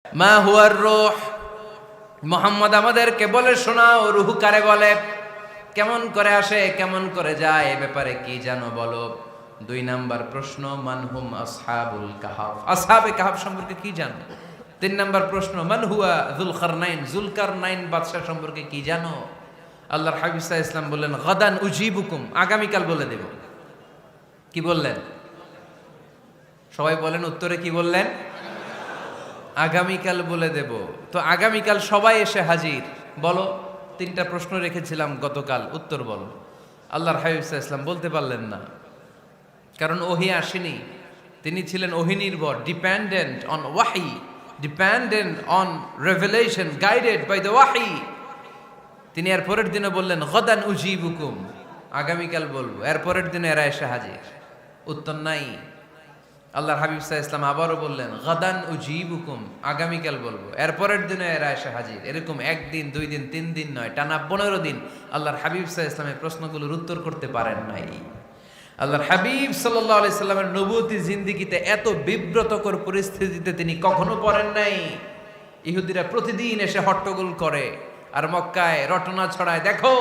মা হুয়ার রূহ, মুহাম্মদ আমাদেরকে বলে শোনাও রূহ কারে বলে, কেমন করে আসে, কেমন করে যায়, এ ব্যাপারে কি জানো বলো। 2 নাম্বার প্রশ্ন, মানহুম আসহাবুল কাহাফ, আসহাবে কাহাফ সম্পর্কে কি জানো। 3 নাম্বার প্রশ্ন, মান হুয়া যুলকারনাইন, যুলকারনাইন বাদশা সম্পর্কে কি জানো। আল্লাহর হাবিব সাল্লাল্লাহু আলাইহি ওয়াসাল্লাম বললেন গাদান উজিবুকুম, আগামীকাল বলে দেব। কি বললেন? সবাই বলেন উত্তরে কি বললেন? আগামীকাল বলে দেব। তো আগামীকাল সবাই এসে হাজির। বলো, 3টা প্রশ্ন রেখেছিলাম গতকাল, উত্তর বলো। আল্লাহর হাবিব সাল্লাল্লাহু আলাইহি ওয়াসাল্লাম বলতে পারলেন না, কারণ ওহী আসেনি। তিনি ছিলেন ওহী নির্ভর, dependent on wahi, dependent on revelation, guided by the wahi. তিনি এর পরের দিনে বললেন গাদান উজিবুকুম, আগামীকাল বলবো। এর পরের দিনে এরা এসে হাজির, উত্তর নাই। আল্লাহর হাবিব সাল্লাল্লাহু আলাইহি ওয়াসাল্লাম আবারও বললেন গাদান উজিবুকুম, আগামীকাল বলবো। এর পরের দিনে এরা এসে হাজির। এরকম 1 দিন 2 দিন 3 দিন নয়, টানা 15 দিন আল্লাহর হাবিব সাল্লাল্লাহু আলাইহি ওয়াসাল্লামের প্রশ্নগুলোর উত্তর করতে পারেন নাই। আল্লাহর হাবিব সাল্লাল্লাহু আলাইহি সাল্লামের নবুয়তি জিন্দেগিতে এত বিব্রতকর পরিস্থিতিতে তিনি কখনো পড়েন নাই। ইহুদিরা প্রতিদিন এসে হট্টগোল করে আর মক্কায় রটনা ছড়ায়, দেখো